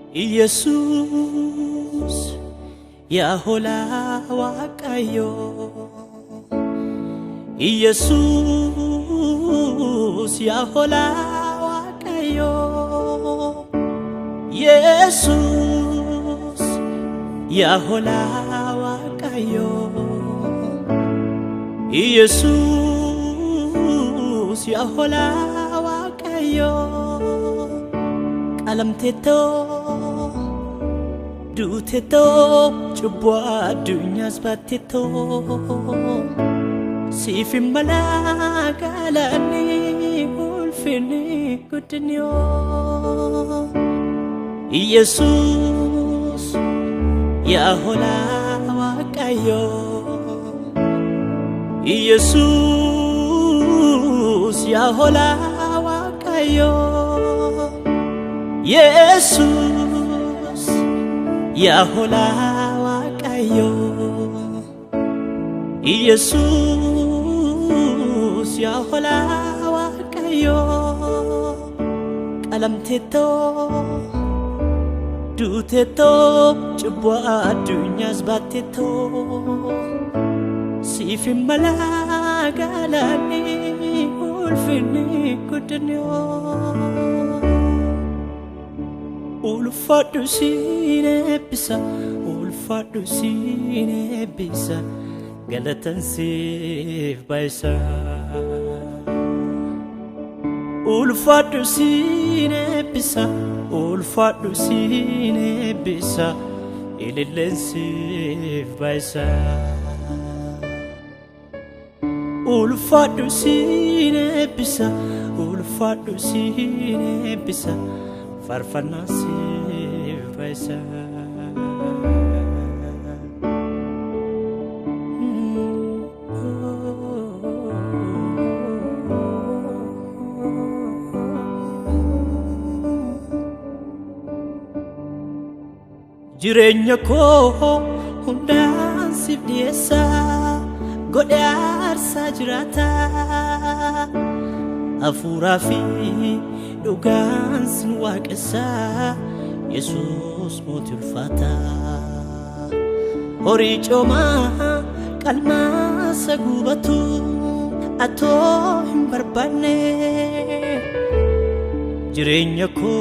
Jesus Yahola wakayo Jesus Yahola wakayo Jesus Yahola wakayo Jesus Yahola wakayo Alam teto du teto chubwa dunya sbatteto sifim malagalani ulfini kudnyo Jesus Yahola wakayo Jesus Yahola wakayo Jesus Yahola wakayo Jesus Yahola wakayo Alam teto du teto chubwa dunya sbatteto sifim malagalani ulfini kudnyo Ulfadu sine bisa galatan sif baisa Ulfadu sine bisa ililin sif baisa Ulfadu sine bisa farfana sif baisa Jirenya ko hundan sif diesa godar sajrata afurafi dugan sin waqsa Jesus motul fata hori choma kalma sagubatu ato himbarbane jirenya ko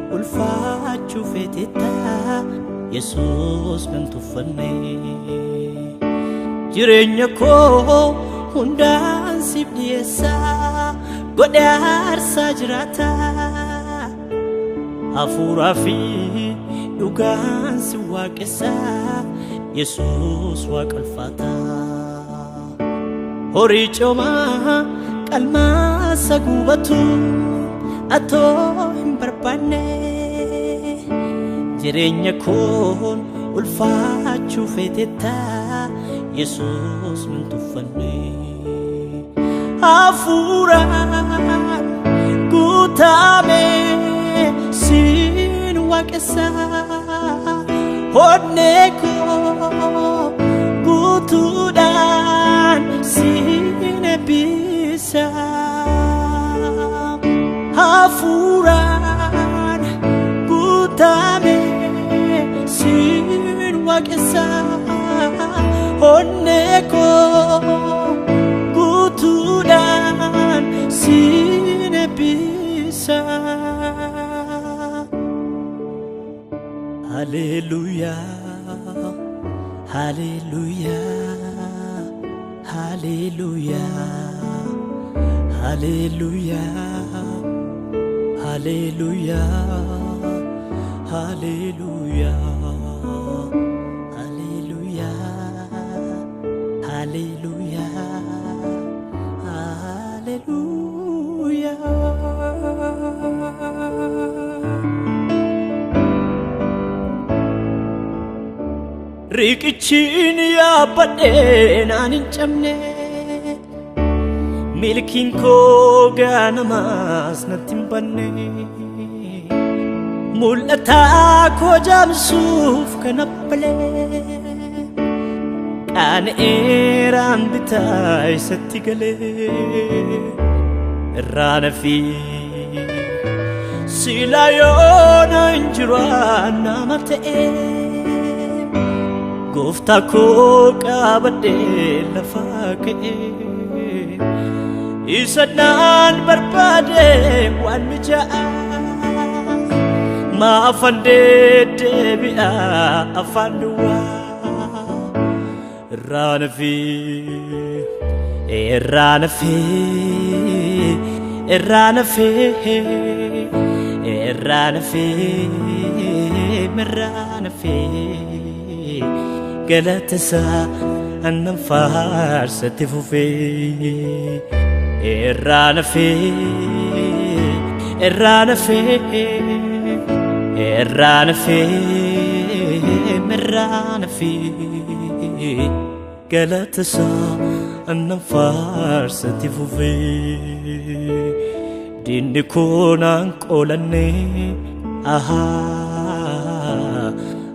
ulfachu fetita Jesus mentufane jirenya ko hundan sif diesa godar sajrata afurafi dugan si waqsa Jesus waqal fata hori choma kalma sagubatu ato himbarbane jirenya kon ulfachu feteta Jesus mentufane afuran gutame sin waqsa hodneko gutudan sin bisa afuran gutame sin waqsa hodneko gutudan sin bisa Hallelujah Hallelujah Hallelujah Hallelujah Hallelujah Hallelujah Hallelujah Hallelujah Hallelujah Rikichin ya paden anin chamne milkin ko ganamas natimbanne mulata ko jamsuf kanapale kan eran bitay satigale rana fi silayon koona injiru nama ta'e gooftaa koo qabadhee lafa ka'e isa naan barbaade waan mija'a maafan deebi'a afaan duwwaa galatasa annan faarsatti fufee irraanafe galatasa annan faarsatti fufee dinni koonaan qolanne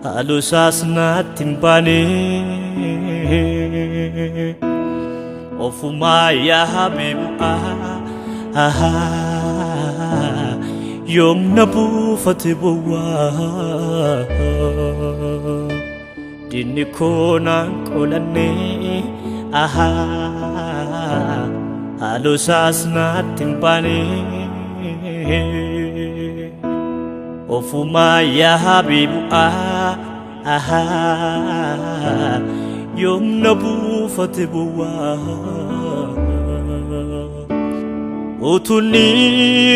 haluusaas naatti hin baane ofumaa yaabee bu'aa yoom na buufate bowwaa dinni koonaan qolanne haluusaas naatti hin baane ofumaa yaabee bu'aa yoom na buufate bowwaa utunni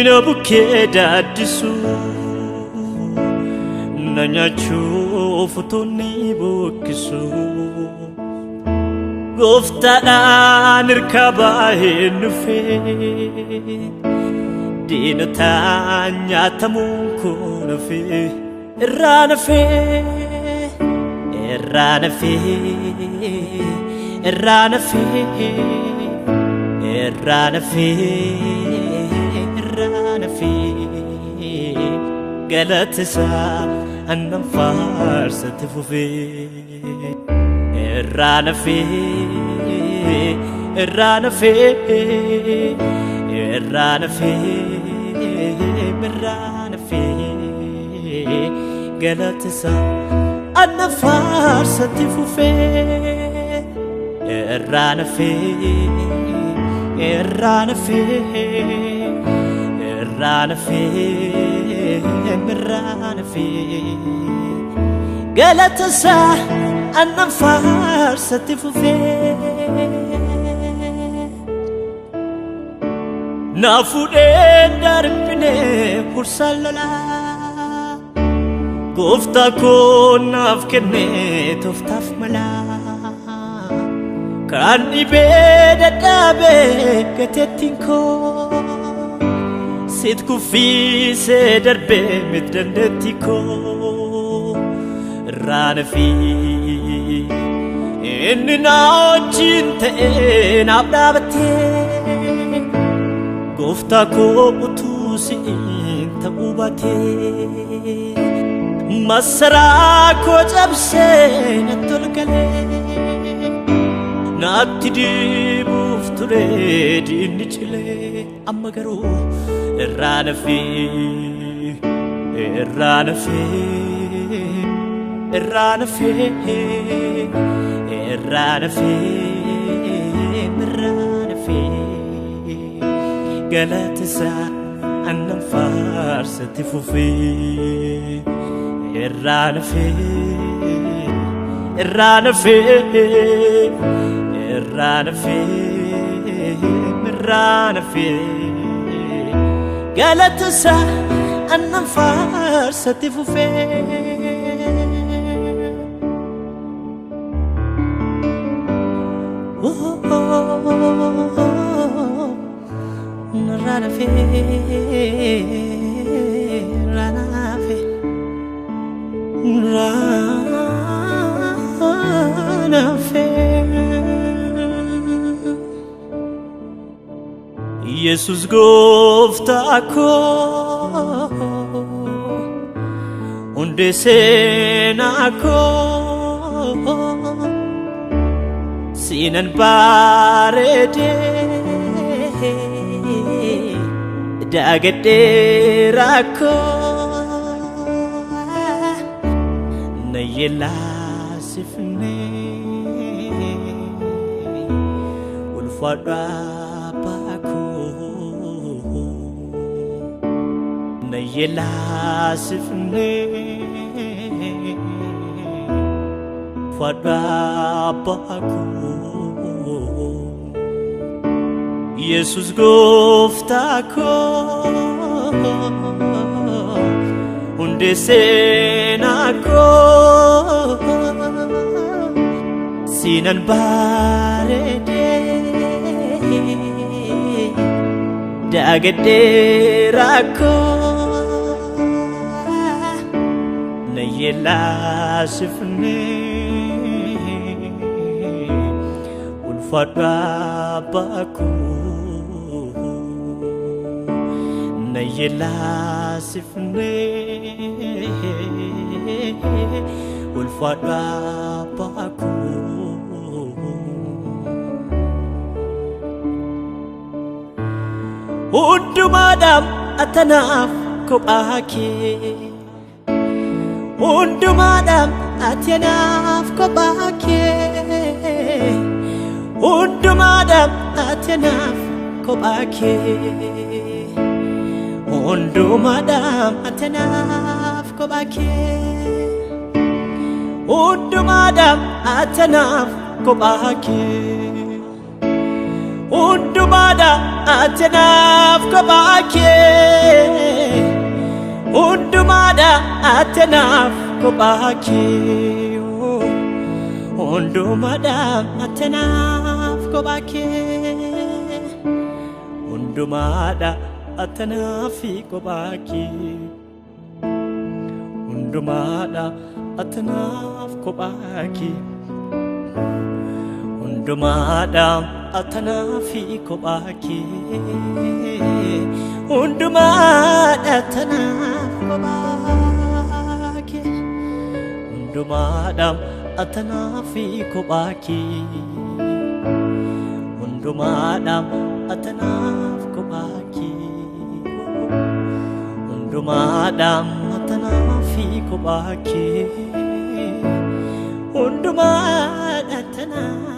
na bukkee daaddisu na nyaachuuf utunni bokkisu gooftaadhaan hirkabaa hin dhufee diinotaan nyaatamuun koo nafee irraanafe galatasa annan faarsatti fufee irraanafe galatasa annan faarsatti fufee irraanafe galatasa annan faarsatti fufee na fuudhee darbine hursaan lolaa gooftaa koo naaf kennee tooftaaf malaa kan dhibee dadhabee gateettiin koo sit kuffisee darbee mit dandeetti koo irraanafi inni na wajjin ta'ee naaf dhaabatee gooftaa koo utuu si'in ta'uu baatee masaraa koo cabsee natti ol galee naatti dibuuf ture diinni cilee amma garuu irraanafe galatasa annan faarsatti fufee irraanafe galatasa annan faarsatti fufee Yesus gooftaa koo hundee seenaa koo siinan bareedee daagadhee rakkoo Nayelasifne ulfadwa bako Nayelasifne ulfadwa bako Jesus goftako unde senako sinan barede dagade rako nayelasifne ulfadwa bako nayelasifne ulfadwa bako Undumadam atanaf kobake Undumadam atanaf kobake Undumadam atanaf kobake Undumadam atanaf kobake Undumadam atanaf kobake Undumada atanaf kobake Undumada atanaf kobake Undumada atanaf kobake Undumada atanaf kobake Undumada atanaf kobake Undumada atanafi kobake Undumada atanaf kobake Undumada atanafi kobake Undumada atanaf kobake Undumada atanafi kobake Undumada atanaf